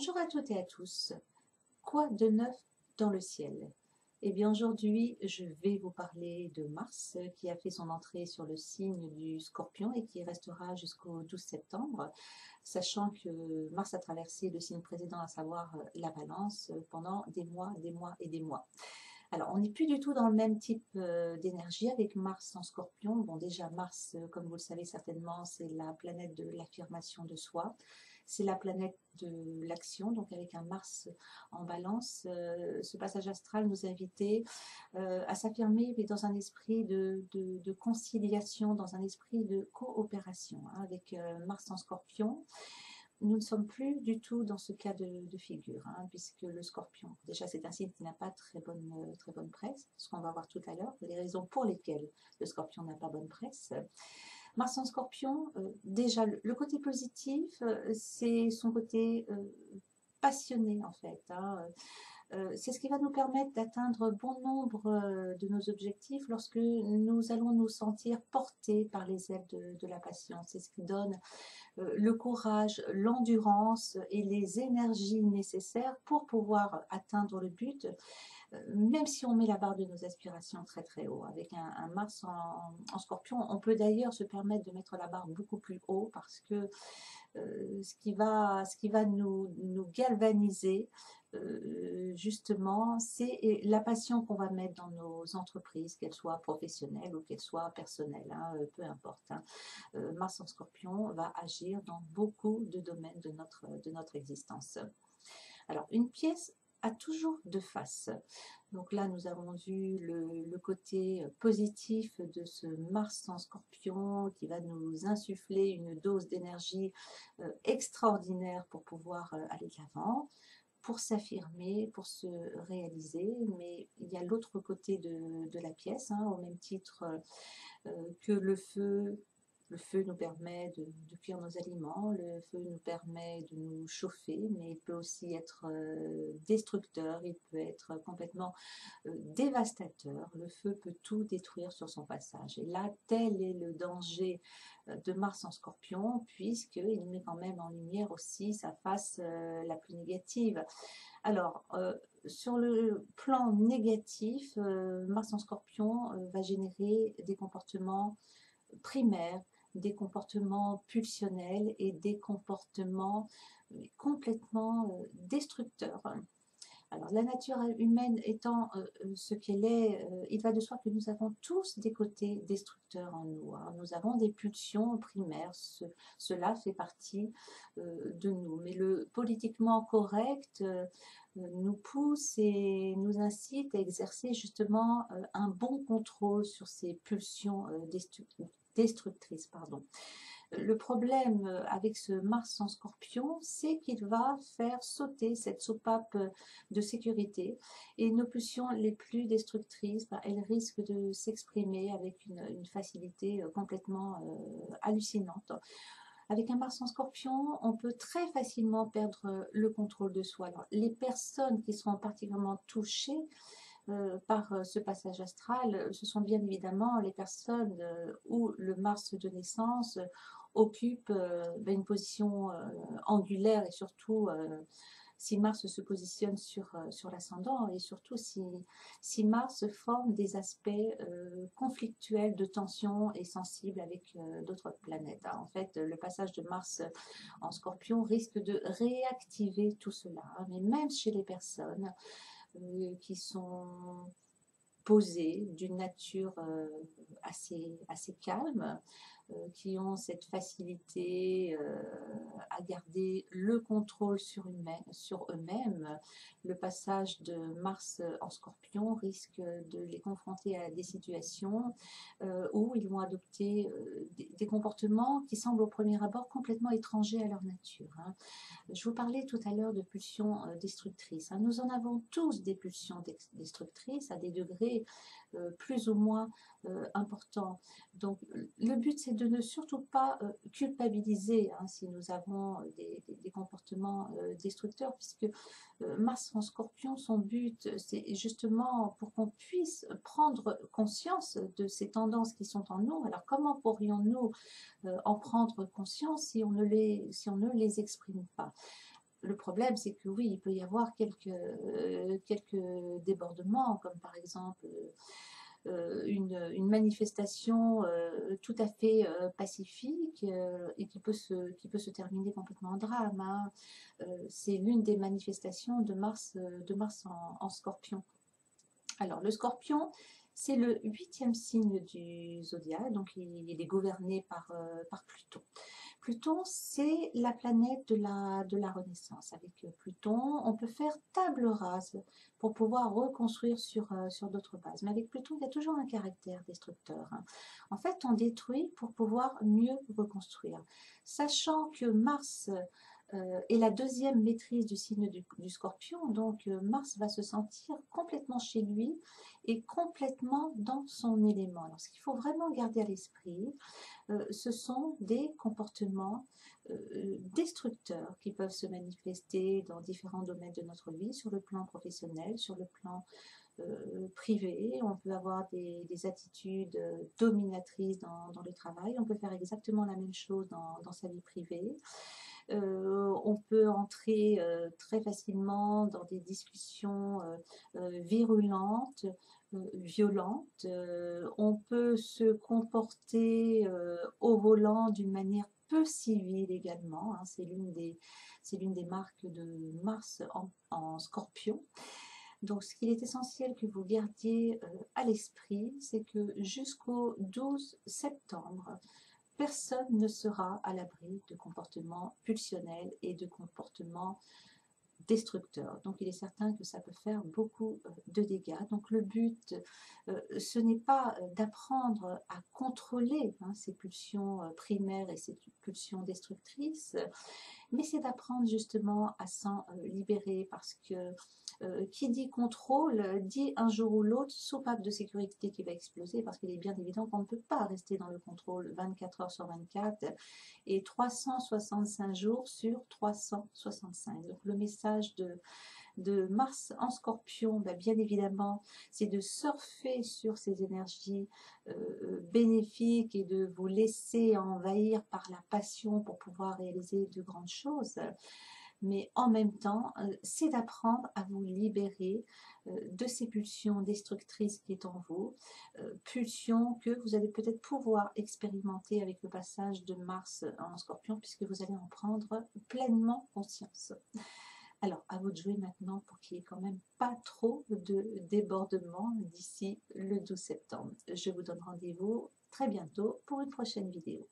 Bonjour à toutes et à tous. Quoi de neuf dans le ciel? Eh bien aujourd'hui, je vais vous parler de Mars qui a fait son entrée sur le signe du Scorpion et qui restera jusqu'au 12 septembre, sachant que Mars a traversé le signe précédent, à savoir la Balance, pendant des mois et des mois. Alors, on n'est plus du tout dans le même type d'énergie avec Mars en Scorpion. Bon, déjà, Mars, comme vous le savez certainement, c'est la planète de l'affirmation de soi. C'est la planète de l'action. Donc, avec un Mars en Balance, ce passage astral nous invitait à s'affirmer, mais dans un esprit de conciliation, dans un esprit de coopération. Hein, avec Mars en Scorpion, nous ne sommes plus du tout dans ce cas de figure, hein, puisque le Scorpion, déjà c'est un signe qui n'a pas très bonne presse, ce qu'on va voir tout à l'heure, les raisons pour lesquelles le Scorpion n'a pas bonne presse. Mars en Scorpion, déjà le côté positif, c'est son côté passionné en fait. Hein. C'est ce qui va nous permettre d'atteindre bon nombre de nos objectifs lorsque nous allons nous sentir portés par les ailes de la passion. C'est ce qui donne le courage, l'endurance et les énergies nécessaires pour pouvoir atteindre le but, même si on met la barre de nos aspirations très très haut. Avec un Mars en Scorpion, on peut d'ailleurs se permettre de mettre la barre beaucoup plus haut parce que ce qui va nous galvaniser, justement, c'est la passion qu'on va mettre dans nos entreprises, qu'elles soient professionnelles ou qu'elles soient personnelles, hein, peu importe. Hein. Mars en Scorpion va agir dans beaucoup de domaines de notre existence. Alors, une pièce a toujours deux faces. Donc là, nous avons vu le côté positif de ce Mars en Scorpion qui va nous insuffler une dose d'énergie extraordinaire pour pouvoir aller de l'avant, pour s'affirmer, pour se réaliser. Mais il y a l'autre côté de la pièce, hein, au même titre que le feu. Le feu nous permet de cuire nos aliments, le feu nous permet de nous chauffer, mais il peut aussi être destructeur, il peut être complètement dévastateur. Le feu peut tout détruire sur son passage. Et là, tel est le danger de Mars en Scorpion, puisqu'il met quand même en lumière aussi sa face la plus négative. Alors, sur le plan négatif, Mars en Scorpion va générer des comportements primaires, des comportements pulsionnels et des comportements complètement destructeurs. Alors, la nature humaine étant ce qu'elle est, il va de soi que nous avons tous des côtés destructeurs en nous. Hein. Nous avons des pulsions primaires, cela fait partie de nous. Mais le politiquement correct nous pousse et nous incite à exercer justement un bon contrôle sur ces pulsions destructrices. Pardon. Le problème avec ce Mars en Scorpion, c'est qu'il va faire sauter cette soupape de sécurité et nos pulsions les plus destructrices, elles risquent de s'exprimer avec une facilité complètement hallucinante. Avec un Mars en Scorpion, on peut très facilement perdre le contrôle de soi. Alors, les personnes qui seront particulièrement touchées par ce passage astral, ce sont bien évidemment les personnes où le Mars de naissance occupe une position angulaire et surtout si Mars se positionne sur l'ascendant et surtout si Mars forme des aspects conflictuels de tension et sensibles avec d'autres planètes. En fait, le passage de Mars en Scorpion risque de réactiver tout cela. Hein, mais même chez les personnes qui sont posées, d'une nature assez calme, qui ont cette facilité à garder le contrôle sur eux-mêmes. Le passage de Mars en Scorpion risque de les confronter à des situations où ils vont adopter des comportements qui semblent au premier abord complètement étrangers à leur nature. Hein. Je vous parlais tout à l'heure de pulsions destructrices. Hein. Nous en avons tous des pulsions destructrices à des degrés plus ou moins importants. Donc le but c'est de ne surtout pas culpabiliser hein, si nous avons des comportements destructeurs, puisque Mars en Scorpion, son but c'est justement pour qu'on puisse prendre conscience de ces tendances qui sont en nous. Alors comment pourrions-nous en prendre conscience si on ne les exprime pas? le problème, c'est que oui, il peut y avoir quelques débordements, comme par exemple une manifestation tout à fait pacifique et qui peut se terminer complètement en drame, hein. C'est l'une des manifestations de Mars en Scorpion. Alors, le Scorpion, c'est le 8e signe du zodiaque, donc il est gouverné par Pluton. Pluton, c'est la planète de la Renaissance. Avec Pluton, on peut faire table rase pour pouvoir reconstruire sur d'autres bases. Mais avec Pluton, il y a toujours un caractère destructeur, hein. En fait, on détruit pour pouvoir mieux reconstruire. Sachant que Mars est la deuxième maîtrise du signe du Scorpion, donc Mars va se sentir complètement chez lui et complètement dans son élément. Alors, ce qu'il faut vraiment garder à l'esprit, ce sont des comportements destructeurs qui peuvent se manifester dans différents domaines de notre vie, sur le plan professionnel, sur le plan privé. On peut avoir des attitudes dominatrices dans le travail, on peut faire exactement la même chose dans sa vie privée. On peut entrer très facilement dans des discussions virulentes, violentes. On peut se comporter au volant d'une manière peu civile également, hein. C'est l'une des marques de Mars en Scorpion. Donc, ce qu'il est essentiel que vous gardiez à l'esprit, c'est que jusqu'au 12 septembre, personne ne sera à l'abri de comportements pulsionnels et de comportements destructeurs. Donc il est certain que ça peut faire beaucoup de dégâts. Donc le but, ce n'est pas d'apprendre à contrôler, hein, ces pulsions primaires et ces pulsions destructrices, mais c'est d'apprendre justement à s'en libérer, parce que qui dit contrôle dit un jour ou l'autre soupape de sécurité qui va exploser, parce qu'il est bien évident qu'on ne peut pas rester dans le contrôle 24 heures sur 24 et 365 jours sur 365. Donc le message de Mars en Scorpion, bien évidemment, c'est de surfer sur ces énergies bénéfiques et de vous laisser envahir par la passion pour pouvoir réaliser de grandes choses. Mais en même temps, c'est d'apprendre à vous libérer de ces pulsions destructrices qui est en vous, pulsions que vous allez peut-être pouvoir expérimenter avec le passage de Mars en Scorpion, puisque vous allez en prendre pleinement conscience. Alors, à vous de jouer maintenant pour qu'il n'y ait quand même pas trop de débordements d'ici le 12 septembre. Je vous donne rendez-vous très bientôt pour une prochaine vidéo.